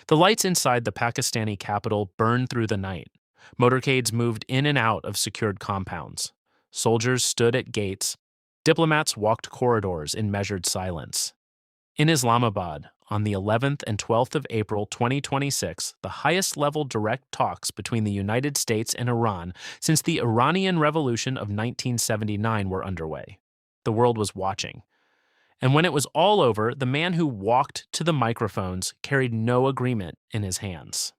The lights inside the Pakistani capital burned through the night. Motorcades moved in and out of secured compounds. Soldiers stood at gates. Diplomats walked corridors in measured silence. In Islamabad, on the 11th and 12th of April 2026, the highest-level direct talks between the United States and Iran since the Iranian Revolution of 1979 were underway. The world was watching. And when it was all over, the man who walked to the microphones carried no agreement in his hands.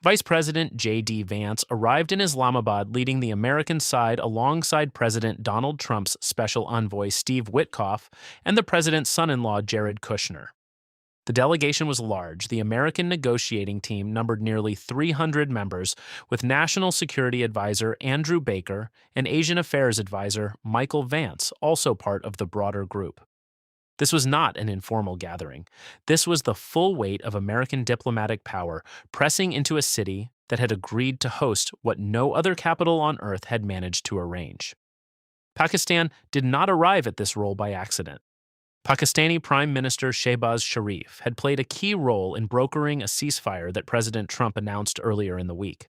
Vice President JD Vance arrived in Islamabad leading the American side alongside President Donald Trump's special envoy Steve Witkoff and the president's son-in-law Jared Kushner. The delegation was large. The American negotiating team numbered nearly 300 members, with National Security Advisor Andrew Baker and Asian Affairs Advisor Michael Vance also part of the broader group. This was not an informal gathering. This was the full weight of American diplomatic power pressing into a city that had agreed to host what no other capital on earth had managed to arrange. Pakistan did not arrive at this role by accident. Pakistani Prime Minister Shehbaz Sharif had played a key role in brokering a ceasefire that President Trump announced earlier in the week.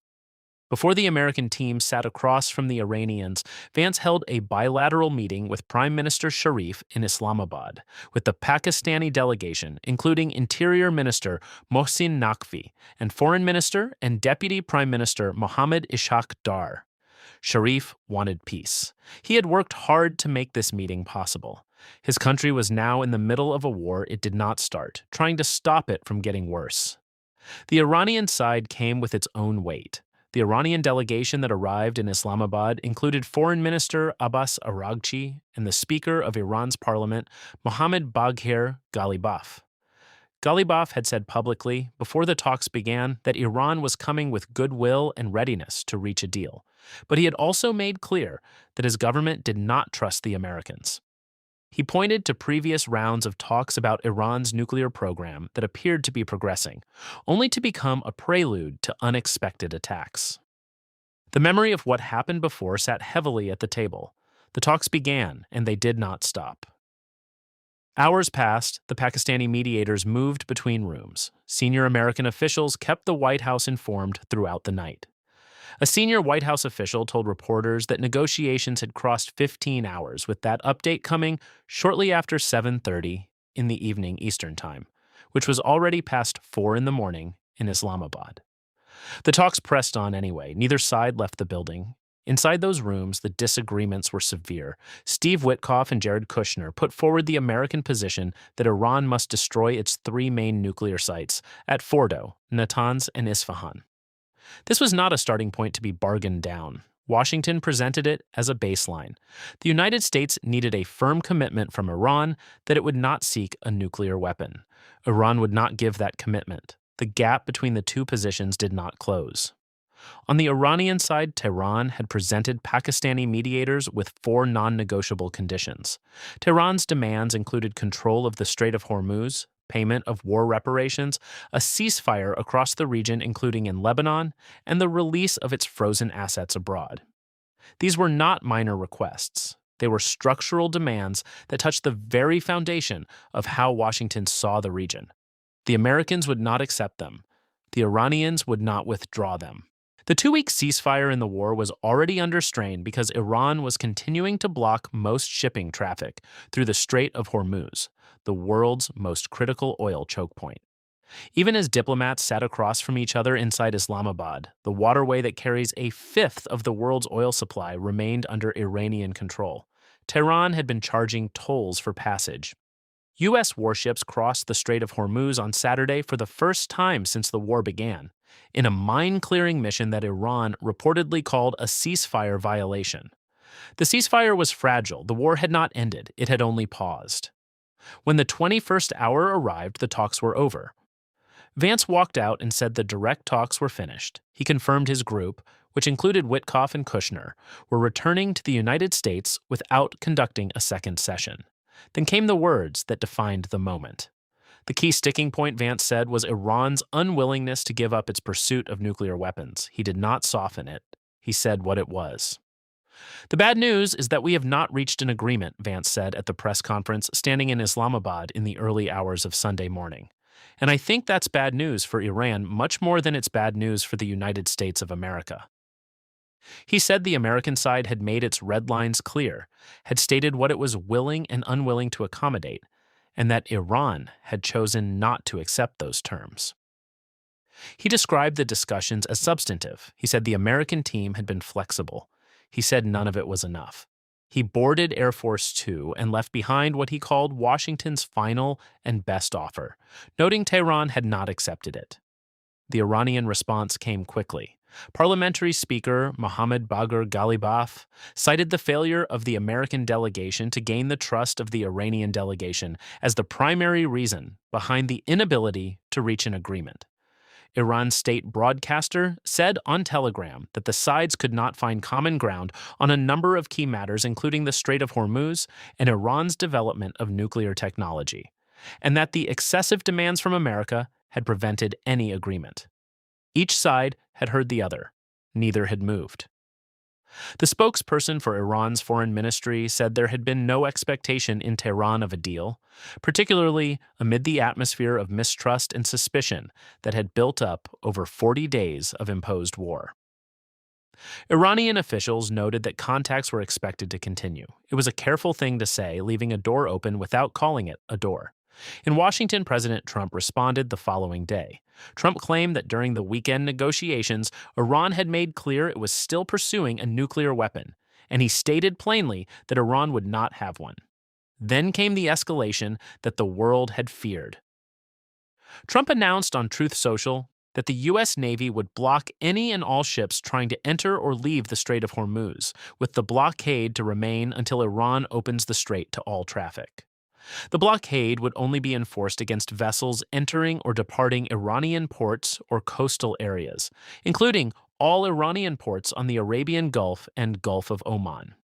Before the American team sat across from the Iranians, Vance held a bilateral meeting with Prime Minister Sharif in Islamabad, with the Pakistani delegation, including Interior Minister Mohsin Naqvi and Foreign Minister and Deputy Prime Minister Mohammad Dar. Sharif wanted peace. He had worked hard to make this meeting possible. His country was now in the middle of a war it did not start, trying to stop it from getting worse. The Iranian side came with its own weight. The Iranian delegation that arrived in Islamabad included Foreign Minister Abbas Araghchi and the Speaker of Iran's parliament, Mohammad Bagher Ghalibaf. Ghalibaf had said publicly, before the talks began, that Iran was coming with goodwill and readiness to reach a deal. But he had also made clear that his government did not trust the Americans. He pointed to previous rounds of talks about Iran's nuclear program that appeared to be progressing, only to become a prelude to unexpected attacks. The memory of what happened before sat heavily at the table. The talks began, and they did not stop. Hours passed, the Pakistani mediators moved between rooms. Senior American officials kept the White House informed throughout the night. A senior White House official told reporters that negotiations had crossed 15 hours, with that update coming shortly after 7:30 in the evening Eastern Time, which was already past 4 in the morning in Islamabad. The talks pressed on anyway. Neither side left the building. Inside those rooms, the disagreements were severe. Steve Witkoff and Jared Kushner put forward the American position that Iran must destroy its 3 main nuclear sites at Fordow, Natanz, and Isfahan. This was not a starting point to be bargained down. Washington presented it as a baseline. The United States needed a firm commitment from Iran that it would not seek a nuclear weapon. Iran would not give that commitment. The gap between the two positions did not close. On the Iranian side, Tehran had presented Pakistani mediators with 4 non-negotiable conditions. Tehran's demands included control of the Strait of Hormuz, payment of war reparations, a ceasefire across the region including in Lebanon, and the release of its frozen assets abroad. These were not minor requests. They were structural demands that touched the very foundation of how Washington saw the region. The Americans would not accept them. The Iranians would not withdraw them. The 2-week ceasefire in the war was already under strain because Iran was continuing to block most shipping traffic through the Strait of Hormuz, the world's most critical oil chokepoint. Even as diplomats sat across from each other inside Islamabad, the waterway that carries a fifth of the world's oil supply remained under Iranian control. Tehran had been charging tolls for passage. U.S. warships crossed the Strait of Hormuz on Saturday for the first time since the war began, in a mine-clearing mission that Iran reportedly called a ceasefire violation. The ceasefire was fragile. The war had not ended. It had only paused. When the 21st hour arrived, the talks were over. Vance walked out and said the direct talks were finished. He confirmed his group, which included Witkoff and Kushner, were returning to the United States without conducting a second session. Then came the words that defined the moment. The key sticking point, Vance said, was Iran's unwillingness to give up its pursuit of nuclear weapons. He did not soften it. He said what it was. The bad news is that we have not reached an agreement, Vance said at the press conference standing in Islamabad in the early hours of Sunday morning. And I think that's bad news for Iran much more than it's bad news for the United States of America. He said the American side had made its red lines clear, had stated what it was willing and unwilling to accommodate, and that Iran had chosen not to accept those terms. He described the discussions as substantive. He said the American team had been flexible. He said none of it was enough. He boarded Air Force Two and left behind what he called Washington's final and best offer, noting Tehran had not accepted it. The Iranian response came quickly. Parliamentary Speaker Mohammad Bagher Ghalibaf cited the failure of the American delegation to gain the trust of the Iranian delegation as the primary reason behind the inability to reach an agreement. Iran's state broadcaster said on Telegram that the sides could not find common ground on a number of key matters, including the Strait of Hormuz and Iran's development of nuclear technology, and that the excessive demands from America had prevented any agreement. Each side had heard the other. Neither had moved. The spokesperson for Iran's foreign ministry said there had been no expectation in Tehran of a deal, particularly amid the atmosphere of mistrust and suspicion that had built up over 40 days of imposed war. Iranian officials noted that contacts were expected to continue. It was a careful thing to say, leaving a door open without calling it a door. In Washington, President Trump responded the following day. Trump claimed that during the weekend negotiations, Iran had made clear it was still pursuing a nuclear weapon, and he stated plainly that Iran would not have one. Then came the escalation that the world had feared. Trump announced on Truth Social that the U.S. Navy would block any and all ships trying to enter or leave the Strait of Hormuz, with the blockade to remain until Iran opens the strait to all traffic. The blockade would only be enforced against vessels entering or departing Iranian ports or coastal areas, including all Iranian ports on the Arabian Gulf and Gulf of Oman.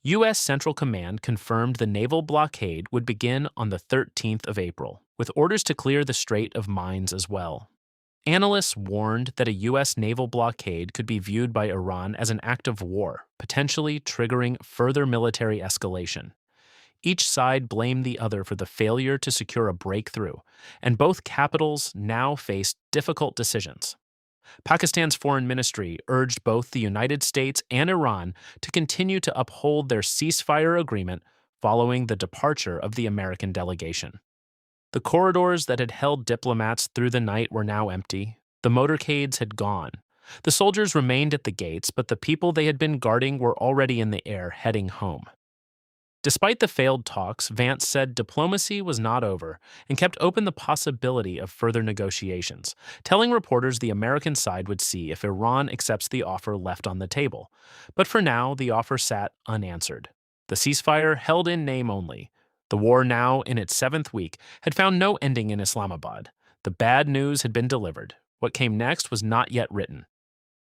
U.S. Central Command confirmed the naval blockade would begin on the 13th of April, with orders to clear the Strait of mines as well. Analysts warned that a U.S. naval blockade could be viewed by Iran as an act of war, potentially triggering further military escalation. Each side blamed the other for the failure to secure a breakthrough, and both capitals now faced difficult decisions. Pakistan's foreign ministry urged both the United States and Iran to continue to uphold their ceasefire agreement following the departure of the American delegation. The corridors that had held diplomats through the night were now empty. The motorcades had gone. The soldiers remained at the gates, but the people they had been guarding were already in the air heading home. Despite the failed talks, Vance said diplomacy was not over and kept open the possibility of further negotiations, telling reporters the American side would see if Iran accepts the offer left on the table. But for now, the offer sat unanswered. The ceasefire held in name only. The war, now in its 7th week, had found no ending in Islamabad. The bad news had been delivered. What came next was not yet written.